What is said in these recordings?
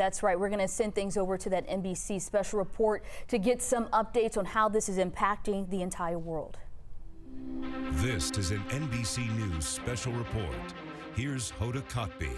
That's right. We're going to send things over to that NBC special report to get some updates on how this is impacting the entire world. This is an NBC News special report. Here's Hoda Kotb.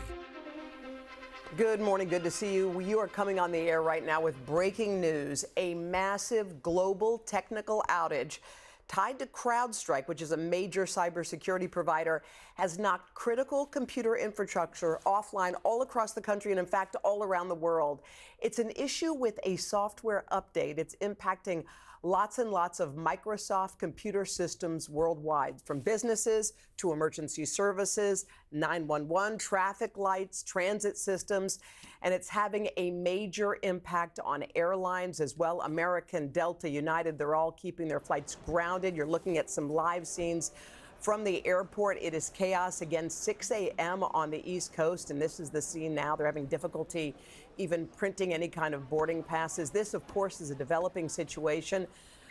Good morning. Good to see you. You are coming on the air right now with breaking news. A massive global technical outage tied to CrowdStrike, which is a major cybersecurity provider, has knocked critical computer infrastructure offline all across the country and, in fact, all around the world. It's an issue with a software update. It's impacting lots and lots of Microsoft computer systems worldwide, from businesses to emergency services, 911, traffic lights, transit systems, and it's having a major impact on airlines as well. American, Delta, United, they're all keeping their flights grounded. You're looking at some live scenes from the airport. It is chaos again, 6 a.m. on the East Coast, and this is the scene now. They're having difficulty even printing any kind of boarding passes. This, of course, is a developing situation.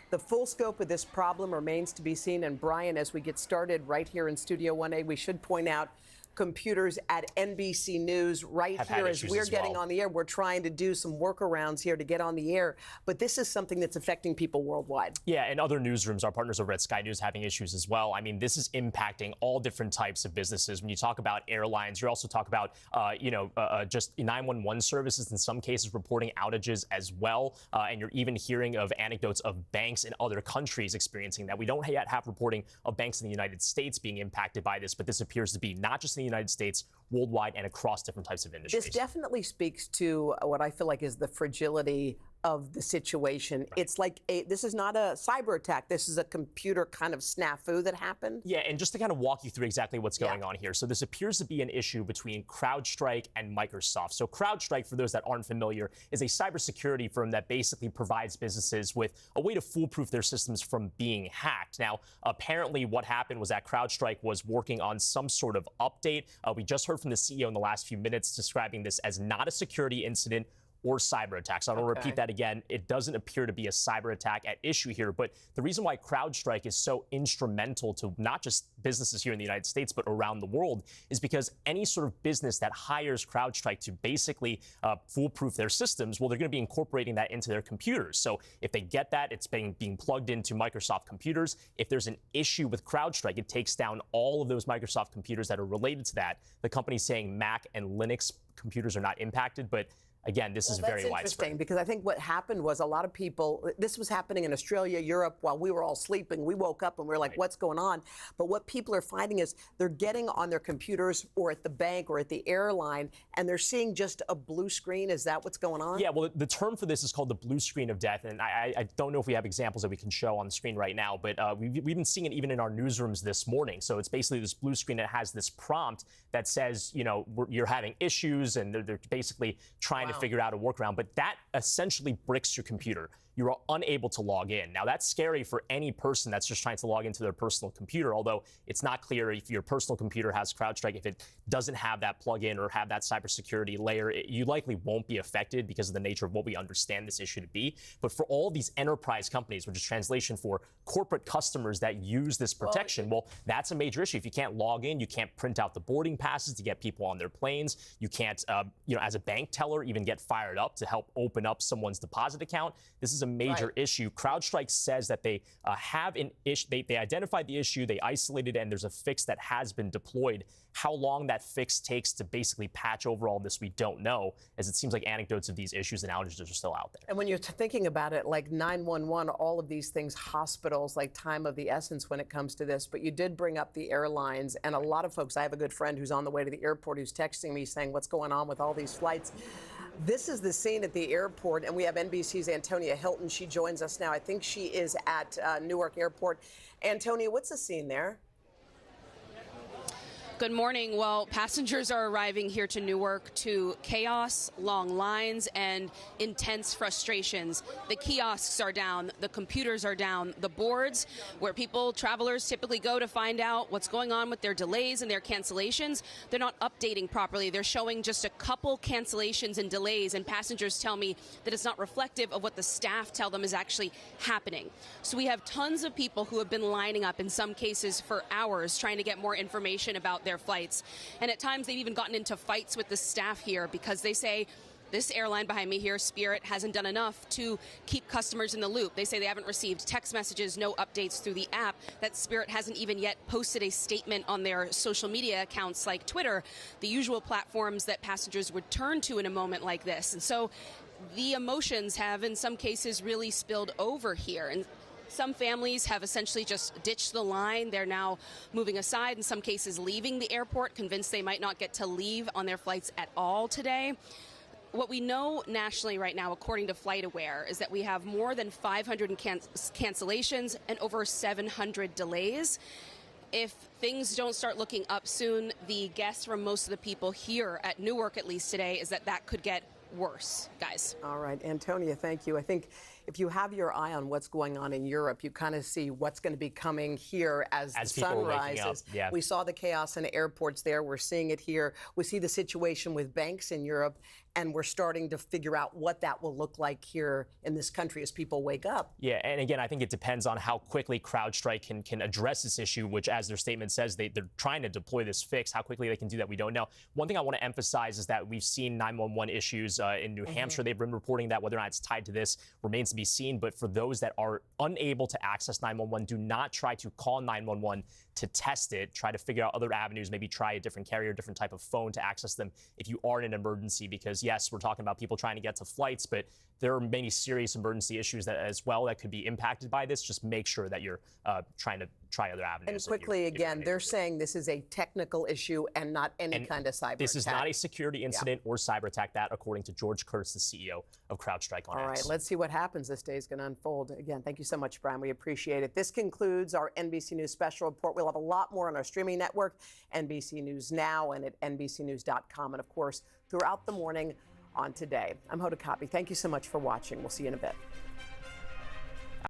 The full scope of this problem remains to be seen. And Brian, as we get started right here in Studio 1A, we should point out computers at NBC News right here as we're getting on the air. We're trying to do some workarounds here to get on the air, but this is something that's affecting people worldwide. Yeah, and other newsrooms, our partners over at Sky News, having issues as well. I mean, this is impacting all different types of businesses. When you talk about airlines, you also talk about, just 911 services, in some cases reporting outages as well. And you're even hearing of anecdotes of banks in other countries experiencing that. We don't yet have reporting of banks in the United States being impacted by this, but this appears to be not just in the United States, worldwide, and across different types of industries. This definitely speaks to what I feel like is the fragility of the situation. Right. It's like this is not a cyber attack. This is a computer kind of snafu that happened. Yeah, and just to kind of walk you through exactly what's going on here. So this appears to be an issue between CrowdStrike and Microsoft. So CrowdStrike, for those that aren't familiar, is a cybersecurity firm that basically provides businesses with a way to foolproof their systems from being hacked. Now, apparently what happened was that CrowdStrike was working on some sort of update. We just heard from the CEO in the last few minutes describing this as not a security incident or cyber attacks. So I don't repeat that again. It doesn't appear to be a cyber attack at issue here. But the reason why CrowdStrike is so instrumental to not just businesses here in the United States, but around the world, is because any sort of business that hires CrowdStrike to basically foolproof their systems, well, they're going to be incorporating that into their computers. So if they get that, it's being plugged into Microsoft computers. If there's an issue with CrowdStrike, it takes down all of those Microsoft computers that are related to that. The company's saying Mac and Linux computers are not impacted, but again, this is very widespread. That's interesting, because I think what happened was a lot of people, this was happening in Australia, Europe, while we were all sleeping. We woke up and we were like, what's going on? But what people are finding is they're getting on their computers or at the bank or at the airline, and they're seeing just a blue screen. Is that what's going on? Yeah, well, the term for this is called the blue screen of death. And I don't know if we have examples that we can show on the screen right now, but we've been seeing it even in our newsrooms this morning. So it's basically this blue screen that has this prompt that says, you're having issues, and they're basically trying to figure out a workaround. But that essentially bricks your computer. You are unable to log in. Now, that's scary for any person that's just trying to log into their personal computer, although it's not clear if your personal computer has CrowdStrike. If it doesn't have that plugin or have that cybersecurity layer, you likely won't be affected because of the nature of what we understand this issue to be. But for all these enterprise companies, which is translation for corporate customers that use this protection, well, that's a major issue. If you can't log in, you can't print out the boarding passes to get people on their planes. You can't, as a bank teller, even get fired up to help open up someone's deposit account. This is a major issue. CrowdStrike says that they have an issue. They identified the issue, they isolated it, and there's a fix that has been deployed. How long that fix takes to basically patch over all this, we don't know, as it seems like anecdotes of these issues and outages are still out there. And when you're thinking about it, like 911, all of these things, hospitals, like time of the essence when it comes to this. But you did bring up the airlines, and a lot of folks, I have a good friend who's on the way to the airport who's texting me saying, what's going on with all these flights? This is the scene at the airport, and we have NBC's Antonia Hilton. She joins us now. I think she is at Newark Airport. Antonia, what's the scene there? Good morning. Well, passengers are arriving here to Newark to chaos, long lines, and intense frustrations. The kiosks are down, the computers are down, the boards where travelers typically go to find out what's going on with their delays and their cancellations, they're not updating properly. They're showing just a couple cancellations and delays, and passengers tell me that it's not reflective of what the staff tell them is actually happening. So we have tons of people who have been lining up, in some cases for hours, trying to get more information about their flights. And at times they've even gotten into fights with the staff here because they say This airline behind me here, Spirit, hasn't done enough to keep customers in the loop. They say they haven't received text messages, no updates through the app, that Spirit hasn't even yet posted a statement on their social media accounts like Twitter, the usual platforms that passengers would turn to in a moment like this. And so the emotions have, in some cases, really spilled over here. And some families have essentially just ditched the line. They're now moving aside, in some cases leaving the airport, convinced they might not get to leave on their flights at all today. What we know nationally right now, according to FlightAware, is that we have more than 500 cancellations and over 700 delays. If things don't start looking up soon, the guess from most of the people here at Newark, at least today, is that that could get worse, guys. All right, Antonia, thank you. I think if you have your eye on what's going on in Europe, you kind of see what's going to be coming here as the sun rises. Yeah. We saw the chaos in airports there. We're seeing it here. We see the situation with banks in Europe, and we're starting to figure out what that will look like here in this country as people wake up. Yeah, and again, I think it depends on how quickly CrowdStrike can address this issue, which, as their statement says, they're trying to deploy this fix. How quickly they can do that, we don't know. One thing I want to emphasize is that we've seen 911 issues in New Hampshire. They've been reporting that. Whether or not it's tied to this remains to be seen. But for those that are unable to access 911, do not try to call 911 to test it. Try to figure out other avenues, maybe try a different carrier, different type of phone to access them if you are in an emergency, because yes, we're talking about people trying to get to flights, but there are many serious emergency issues that as well that could be impacted by this. Just make sure that you're trying to try other avenues. And quickly, again, they're saying this is a technical issue and not any kind of cyber This attack. is not a security incident or cyber attack, that according to George Kurtz, the CEO of CrowdStrike on X. All right, let's see what happens. This day is going to unfold. Again, thank you so much, Brian. We appreciate it. This concludes our NBC News special report. We'll have a lot more on our streaming network, NBC News Now, and at NBCNews.com, and of course, throughout the morning on Today. I'm Hoda Kotb. Thank you so much for watching. We'll see you in a bit.